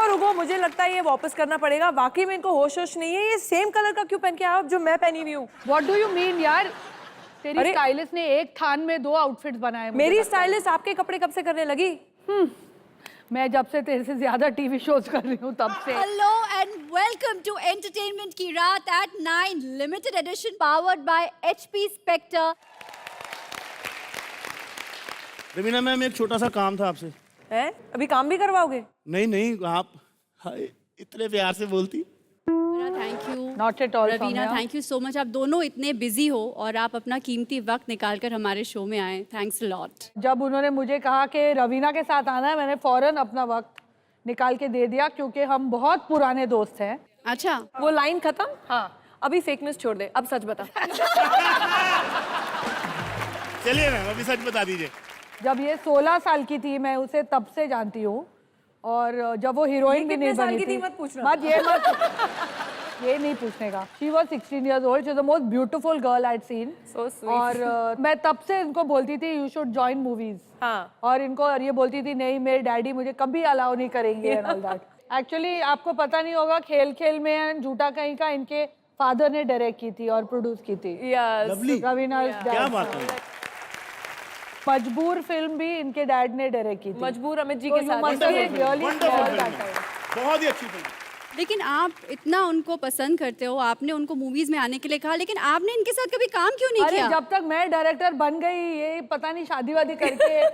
रुको, मुझे लगता है ये वापस करना पड़ेगा। वाकई में इनको होश होश नहीं है। ये सेम कलर का क्यों पहन के आया जो मैं पहनी हुई हूँ? व्हाट डू यू मीन यार? तेरी स्टाइलिस्ट ने एक थान में 2 आउटफिट्स बनाए। मेरी स्टाइलिस्ट आपके कपड़े कब से करने लगी? मैं जब से तेरे से ज्यादा टीवी शोज कर रही हूँ तब से। Hello and welcome to Entertainment की रात at 9 limited edition powered by HP Spectre। Raveena ma'am, एक छोटा सा काम था आपसे। हैं? अभी काम भी करवाओगे? नहीं नहीं, आप हाय, इतने प्यार से बोलती। Thank you Not at all, Raveena, Saumya. Thank you so much. आप दोनों इतने बिजी हो और आप अपना कीमती वक्त निकालकर हमारे शो में आए। Thanks a lot. जब उन्होंने मुझे कहा कि रवीना के साथ आना है, मैंने फौरन अपना वक्त निकाल के दे दिया क्योंकि हम बहुत पुराने दोस्त हैं। अच्छा, वो लाइन खत्म? हाँ, अभी फेकनेस छोड़ दे, अब सच बता। चलिए मैम, अभी सच बता दीजिए। जब ये 16 साल की थी मैं उसे तब से जानती हूँ, और जब वो हीरोइन भी नहीं कितने साल बनी की थी थी। मत पूछना। ये नहीं पूछने का। She was 16 years old. She was the most beautiful girl I'd seen. So sweet. और मैं तब से इनको बोलती थी you should join movies. हाँ। और इनको ये बोलती थी नहीं, मेरे डैडी मुझे कभी अलाउ नहीं करेंगे and all that. Actually आपको पता नहीं होगा, खेल खेल में झूठा कहीं का इनके फादर ने डायरेक्ट की थी और प्रोड्यूस की थी। Yes. लवली, रवीना क्या बात है। मजबूर फिल्म भी इनके डैड ने डायरेक्ट की थी। मजबूर अमित जी तो के you साथ। must have really felt that time. बहुत ही अच्छी फिल्म। लेकिन आप इतना उनको पसंद करते हो, आपने उनको मूवीज में आने के लिए कहा, लेकिन आपने इनके साथ कभी काम क्यों नहीं अरे किया? जब तक मैं डायरेक्टर बन गई, ये पता नहीं शादी वादी करके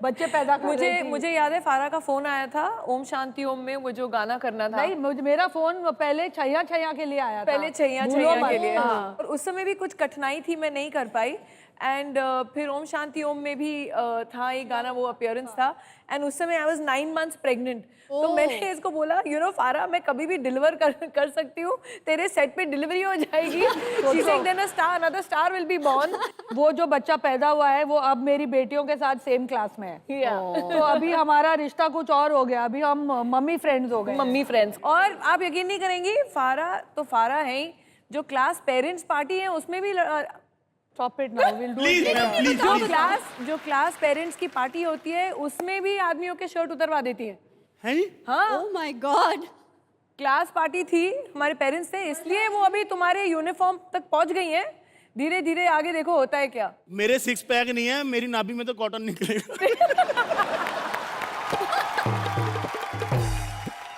बच्चे पैदा कर रही थी। मुझे याद है फारा का फोन आया था ओम शांति ओम में, वो जो गाना करना था। नहीं, मेरा फोन पहले छैया छैया के लिए आया था। पहले छैया भूलो छैया मत। के लिए। हाँ। और उस समय भी कुछ कठिनाई थी, मैं नहीं कर पाई। एंड फिर ओम शांति ओम में भी था एक गाना, वो अपीयरेंस था। एंड उस समय आई वाज 9 months प्रेग्नेंट। तो मैंने इसको बोला, यू नो फारा, मैं कभी भी डिलीवर कर सकती हूँ, तेरे सेट पे डिलीवरी हो जाएगी। She said, then a star, another star will be born। वो जो बच्चा पैदा हुआ है वो अब मेरी बेटियों के साथ सेम क्लास में है। तो अभी हमारा रिश्ता कुछ और हो गया, अभी हम मम्मी फ्रेंड्स हो गए। Mummy friends. और आप यकीन नहीं करेंगी, फारा तो फारा है ही, जो क्लास पेरेंट्स पार्टी है उसमें भी Stop it now, we'll do please it ma'am, later. Please. जो क्लास पेरेंट्स की पार्टी होती है उसमें भी आदमियों के शर्ट उतरवा देती है। हैं जी? हाँ, oh my God. Class party थी, हमारे पेरेंट्स थे, इसलिए वो अभी तुम्हारे यूनिफॉर्म तक पहुंच गई हैं। धीरे धीरे आगे देखो होता है क्या। मेरे 6 पैक नहीं है, मेरी नाभि में तो कॉटन निकलेगा।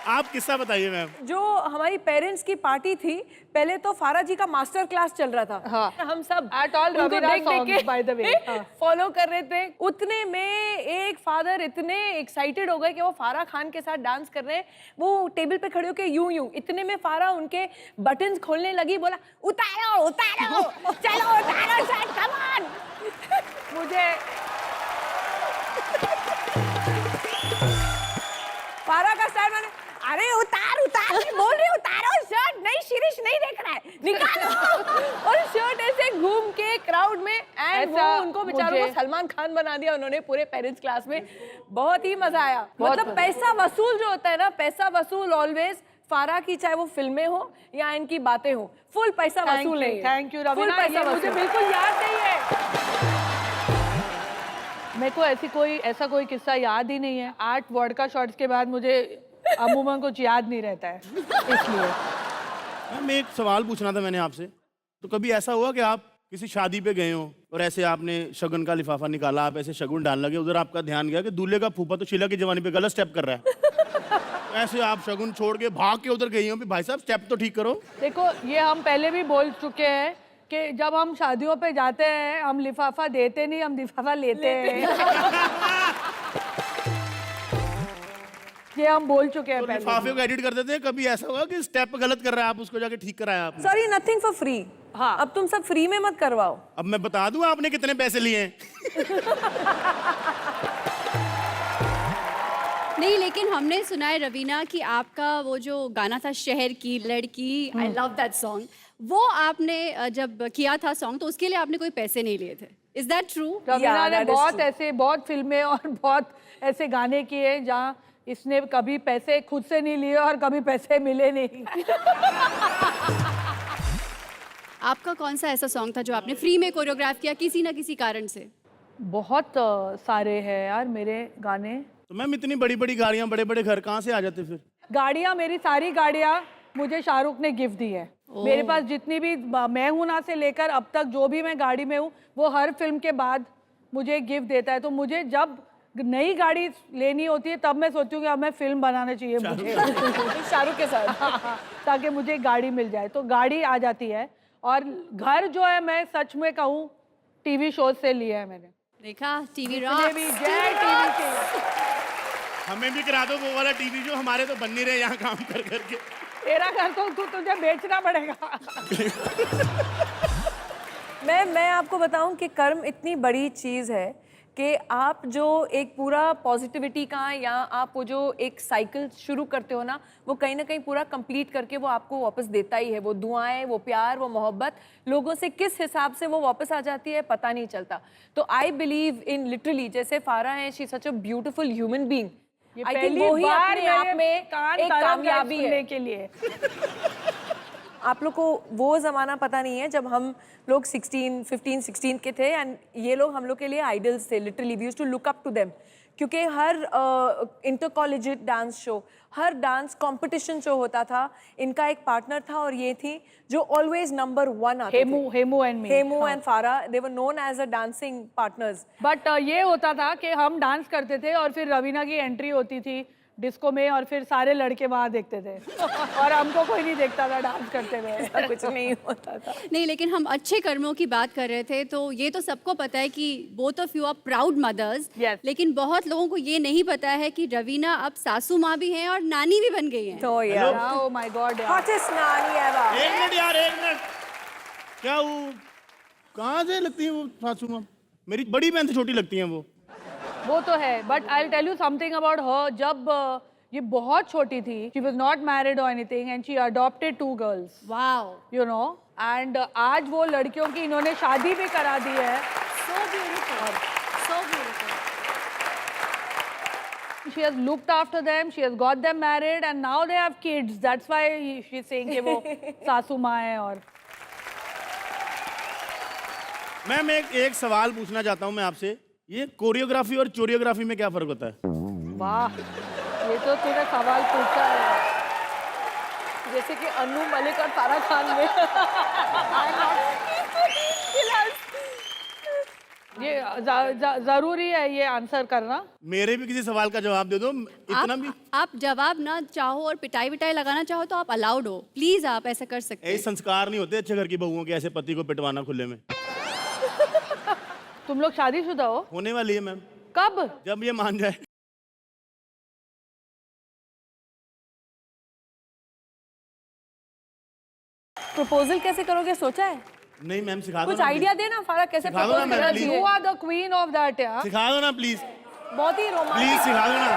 आप किस्सा बताइए मैम। जो हमारी पेरेंट्स की पार्टी थी, पहले तो फारा जी का मास्टर क्लास चल रहा था। हाँ। हम सब At all उनको Ravina देख songs, के by the way। हाँ। फॉलो कर रहे थे। उतने में एक फादर इतने एक्साइटेड हो गए कि वो फारा खान के साथ डांस कर रहे हैं। वो टेबल पे खड़े होके यूं यूं, इतने में फारा उनके बटन्स खोलने लगी, बोला उतारो उतारो, चलो उतारो शर्ट, कम ऑन। मुझे फारा का स्टाइल, मैंने अरे उतार उतार, मैं बोल रही हूँ उतारो शर्ट, नहीं शिरीष नहीं देख रहा है, निकालो। और शर्ट ऐसे घूम के क्राउड में, एंड वो उनको बेचारों को सलमान खान बना दिया उन्होंने पूरे पेरेंट्स क्लास में। बहुत ही मजा आया। मतलब पैसा वसूल जो होता है ना, पैसा वसूल ऑलवेज। फारा की चाहे वो फिल्में हो या इनकी बातें हो, फुल पैसा वसूल है। थैंक यू Full रवीना, पैसा ये मुझे वसूल। बिल्कुल याद नहीं है। मेरे को ऐसा कोई किस्सा याद ही नहीं है। 8 वर्ड का शॉर्ट्स के बाद मुझे अमूमन कुछ याद नहीं रहता है, इसलिए। मैम, एक सवाल पूछना था मैंने आपसे। तो कभी ऐसा हुआ कि आप किसी शादी पे गए हो और ऐसे आपने शगुन का लिफाफा निकाला, आप ऐसे शगुन डालने लगे, उधर आपका ध्यान गया कि दूल्हे का फूफा तो शीला की जवानी पे गलत स्टेप कर रहा है। ऐसे आप शगुन छोड़ के भाग के उधर गई हो, भाई साहब स्टेप तो ठीक करो। देखो, ये हम पहले भी बोल चुके हैं कि जब हम शादियों पे जाते हैं हम लिफाफा देते नहीं, हम लिफाफा लेते हैं। ये हम बोल चुके हैं तो पहले। लिफाफे को एडिट कर देते हैं। कभी ऐसा होगा कि स्टेप गलत कर रहा है, आप उसको जाके ठीक कराया आपने? Sorry, nothing for free. हाँ, अब तुम सब फ्री में मत करवाओ। अब मैं बता दूं आपने कितने पैसे लिए हैं। नहीं, लेकिन हमने सुना है रवीना कि आपका वो जो गाना था शहर की लड़की, आई लव दैट सॉन्ग, वो आपने जब किया था सॉन्ग तो उसके लिए आपने कोई पैसे नहीं लिए थे। Is that true? रवीना ने that is बहुत फिल्में और बहुत ऐसे गाने किए जहाँ इसने कभी पैसे खुद से नहीं लिए और कभी पैसे मिले नहीं। आपका कौन सा ऐसा सॉन्ग था जो आपने फ्री में कोरियोग्राफ किया किसी ना किसी कारण से? बहुत सारे हैं यार मेरे गाने। तो मैम, इतनी बड़ी बड़ी गाड़ियां, बड़े बड़े घर कहाँ से आ जाते फिर? गाड़ियाँ, मेरी सारी गाड़ियाँ मुझे शाहरुख ने गिफ्ट दी है। मेरे पास जितनी भी मैं हूं ना से लेकर अब तक जो भी मैं गाड़ी में हूँ, वो हर फिल्म के बाद मुझे गिफ्ट देता है। तो मुझे जब नई गाड़ी लेनी होती है तब मैं सोचूं कि अब मैं फिल्म बनाना चाहिए मुझे शाहरुख के साथ। ताकि मुझे गाड़ी मिल जाए। तो गाड़ी आ जाती है। और घर जो है, मैं सच में कहूँ, टीवी शो से लिया है मैंने। देखा, टीवी जितने भी जय टीवी के, हमें भी करा दो वो वाला टीवी जो हमारे तो बन नहीं रहे यहाँ काम कर करके। तेरा घर तो तुझे बेचना पड़ेगा। मैं आपको बताऊं कि कर्म इतनी बड़ी चीज़ है कि आप जो एक पूरा पॉजिटिविटी का या आप वो जो एक साइकिल शुरू करते हो ना, वो कहीं ना कहीं पूरा कंप्लीट करके वो आपको वापस देता ही है। वो दुआएं, वो प्यार, वो मोहब्बत लोगों से किस हिसाब से वो वापस आ जाती है पता नहीं चलता। तो आई बिलीव इन लिटरली, जैसे फारा है, she such a beautiful human being. I think वो ही अपने आप में एक कामयाबी है के लिए। आप लोग को वो ज़माना पता नहीं है जब हम लोग 15-16 के थे, एंड ये लोग हम लोग के लिए आइडल्स थे। Literally we used to look up to them, क्योंकि हर इंटर कॉलेजिएट डांस शो, हर डांस कंपटीशन शो होता था, इनका एक पार्टनर था और ये थी जो ऑलवेज नंबर 1 आते थे। Hemu and me, Hemu and Farah, they were known as a dancing partners. But ये होता था कि हम डांस करते थे और फिर रवीना की एंट्री होती थी डिस्को में और फिर सारे लड़के वहां देखते थे और हमको कोई नहीं देखता था डांस करते हुए। कुछ नहीं होता था। नहीं, लेकिन हम अच्छे कर्मों की बात कर रहे थे, तो ये तो सबको पता है कि both of you are proud mothers. Yes. लेकिन बहुत लोगों को ये नहीं पता है कि रवीना अब सासू माँ भी हैं और नानी भी बन गई हैं। तो यार, ओह माय गॉड यार, हॉटेस्ट नानी एवर। एक मिनट यार, एक मिनट। क्या वो कहाँ से लगती है वो सासू माँ? मेरी बड़ी बहन से छोटी लगती हैं वो तो है। But I will tell you something about her. जब ये बहुत छोटी थी, शी वाज नॉट मैरिड और anything and she adopted 2 girls, wow, you know. And आज वो लड़कियों की इन्होंने शादी भी करा दी है। So beautiful, so beautiful. She has looked after them, she has got them married and now they have kids. That's why she is saying कि वो सासू माँ है। और मैम एक सवाल पूछना चाहता हूँ मैं आपसे। ये कोरियोग्राफी और चोरियोग्राफी में क्या फर्क होता है? वाह, ये तो तूने सवाल पूछा है। जैसे कि अनु मलिक और फारा खान में। ये जरूरी है ये आंसर करना। मेरे भी किसी सवाल का जवाब दे दो। इतना भी आप जवाब ना चाहो और पिटाई विटाई लगाना चाहो तो आप अलाउड हो, प्लीज आप ऐसा कर सकते ऐसे संस्कार नहीं होते अच्छे घर की बहुओं के, ऐसे पति को पिटवाना खुले में। तुम लोग शादीशुदा हो? होने वाली है मैम। कब? जब ये मान जाए। प्रपोजल कैसे करोगे, सोचा है? नहीं मैम, सिखा दो कुछ ना, आइडिया देना फारा, कैसे सिखा दो ना प्रपोज मैम, करना please। चाहिए। You are the queen of that यार। सिखा दो ना प्लीज, बहुत ही प्लीज रोमांटिक। सिखा दो ना।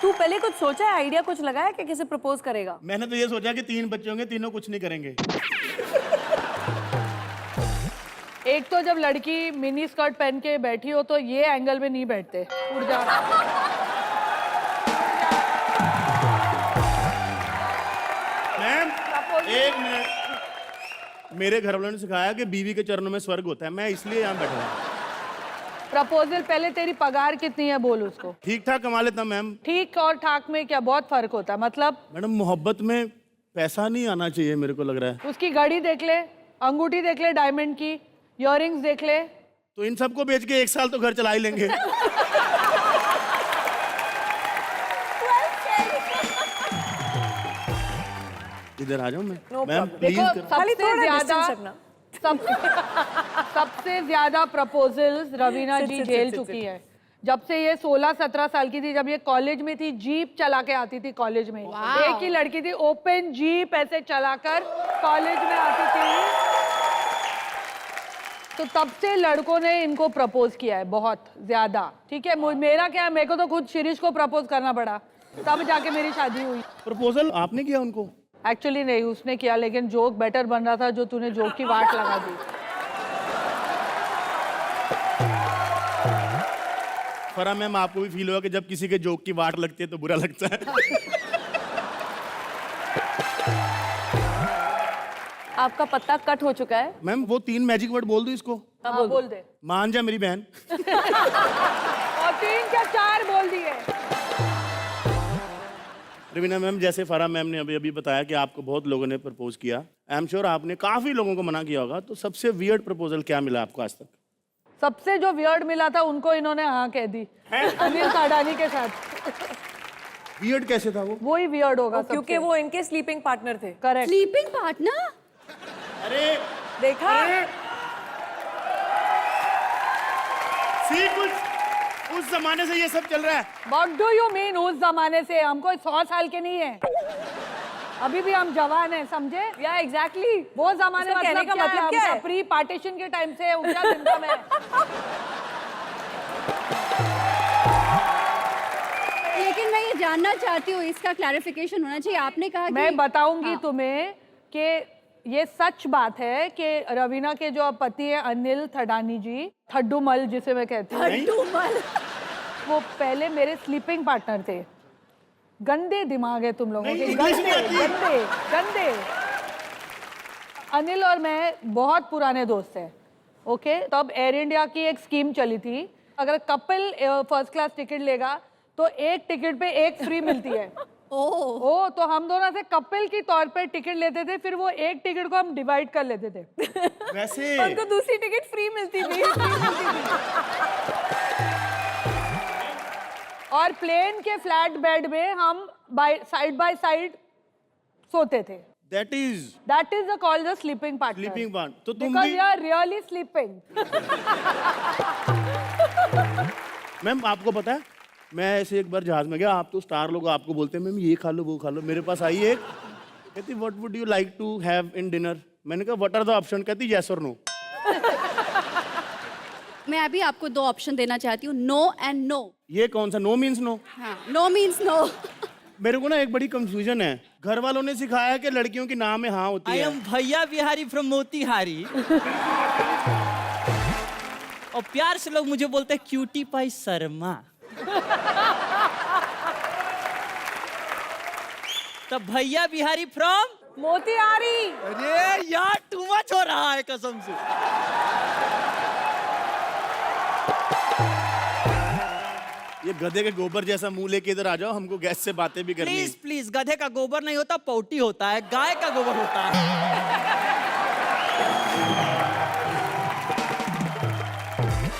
तू पहले कुछ सोचा है, आइडिया कुछ लगाया कि कैसे प्रपोज करेगा? मैंने तो ये सोचा कि 3 बच्चे होंगे, तीनों कुछ नहीं करेंगे। एक तो जब लड़की मिनी स्कर्ट पहन के बैठी हो तो ये एंगल में नहीं बैठते, उड़ जा। मैम एक मिनट, मेरे घर वालों ने सिखाया कि बीवी के चरणों में स्वर्ग होता है, मैं इसलिए यहाँ बैठा हूँ। प्रपोजल पहले तेरी पगार कितनी है बोल उसको। ठीक ठाक कमा लेता मैम। ठीक और ठाक में क्या बहुत फर्क होता है? मतलब मैडम मोहब्बत में पैसा नहीं आना चाहिए, मेरे को लग रहा है। उसकी घड़ी देख ले, अंगूठी देख ले डायमंड की, इयररिंग्स देख ले। तो इन सबको बेच के 1 साल तो घर चला ही लेंगे। इधर आ जाऊं मैं? No ma'am problem। प्लीज देखो, कर। खाली सबसे थोड़ा ज्यादा distance रखना। सबसे ज्यादा प्रपोजल्स रवीना जी झेल चुकी है। जब से ये 16-17 साल की थी, जब ये कॉलेज में थी, जीप चला के आती थी कॉलेज में। एक ही लड़की थी, ओपन जीप ऐसे चलाकर कॉलेज में आती थी। तो तब से लड़कों ने इनको प्रपोज किया है बहुत ज्यादा। ठीक है, मेरा क्या है, मेरे को तो खुद शिरीष को प्रपोज करना पड़ा, तब जाके मेरी शादी हुई। प्रपोजल आपने किया उनको? एक्चुअली नहीं, उसने किया, लेकिन जोक बेटर बन रहा था जो तूने जोक की वाट लगा दी। फरा मैम, आपको भी फील हुआ कि जब किसी के जोक की वाट लगती है तो बुरा लगता है? आपका पत्ता कट हो चुका है। मैम वो 3 मैजिक वर्ड बोल दो इसको। हाँ, बोल दे। मान जा मेरी बहन। बहुत 3 क्या 4 बोल दिए। रवीना मैम, जैसे फराह मैम ने अभी अभी बताया कि आपको बहुत लोगों ने प्रपोज किया, आई एम श्योर आपने काफी लोगों को मना किया होगा, तो सबसे वियर्ड प्रपोजल क्या मिला आपको आज तक? सबसे जो वियर्ड मिला था उनको इन्होंने हाँ कह दी, अनिल साडानी के साथ। वियर्ड कैसे था वो? वही वियर्ड होगा क्योंकि वो इनके स्लीपिंग पार्टनर थे। करेक्ट। Sleeping partner? अरे देखा? सी, कुछ उस जमाने से ये सब चल रहा है। What do you mean उस जमाने से? हम कोई 100 साल के नहीं है, अभी भी हम जवान हैं, समझे? या एग्जैक्टली वो जमाने इसका कहने का मतलब क्या है? प्री पार्टीशन के टाइम से ऊंचा जिंदा में। लेकिन मैं ये जानना चाहती हूँ, इसका क्लैरिफिकेशन होना चाहिए। आपने कहा मैं कि बताऊंगी तुम्हें कि ये सच बात है कि रवीना के जो पति है अनिल थडानी जी, थड्डूमल जिसे मैं कहती हूँ, वो पहले मेरे स्लीपिंग पार्टनर थे। गंदे दिमाग है तुम लोगों के, गंदे गंदे गंदे। अनिल और मैं बहुत पुराने दोस्त हैं, ओके? तब एयर इंडिया की एक स्कीम चली थी, अगर कपल फर्स्ट क्लास टिकट लेगा तो एक टिकट पे एक फ्री मिलती है। ओ तो हम दोनों से कपल की तौर पे टिकट लेते थे, फिर वो एक टिकट को हम डिवाइड कर लेते थे। वैसे उनको दूसरी टिकट फ्री मिलती थी। और प्लेन के फ्लैट बेड में हम साइड बाय साइड सोते थे। That is the called the sleeping partner. Sleeping part. तो तुम बिकॉज़ भी you are really sleeping. Ma'am, आपको पता है मैं ऐसे एक बार जहाज में गया, आप तो स्टार लोग, आपको बोलते हैं मैम ये खा लो वो खा लो। मेरे पास आई एक, कहती what would you like to have in dinner? मैंने कहा व्हाट आर द ऑप्शन? कहती यस और नो। मैं अभी आपको 2 ऑप्शन देना चाहती हूँ, नो एंड नो। ये कौन सा नो मीन्स नो? हाँ, नो मीन्स नो। मेरे को ना एक बड़ी कंफ्यूजन है, घर वालों ने सिखाया कि लड़कियों की नाम में हाँ होती आई है। एम भैया बिहारी फ्रॉम मोतिहारी। और प्यार से लोग मुझे बोलते हैं क्यूटी पाई शर्मा। तब भैया बिहारी फ्रॉम मोतिहारी। अरे यार टू मच हो रहा है कसम से। ये गधे के गोबर जैसा मुंह लेके इधर आ जाओ, हमको गैस से बातें भी करनी प्लीज है। प्लीज, गधे का गोबर नहीं होता, पौटी होता है, गाय का गोबर होता है।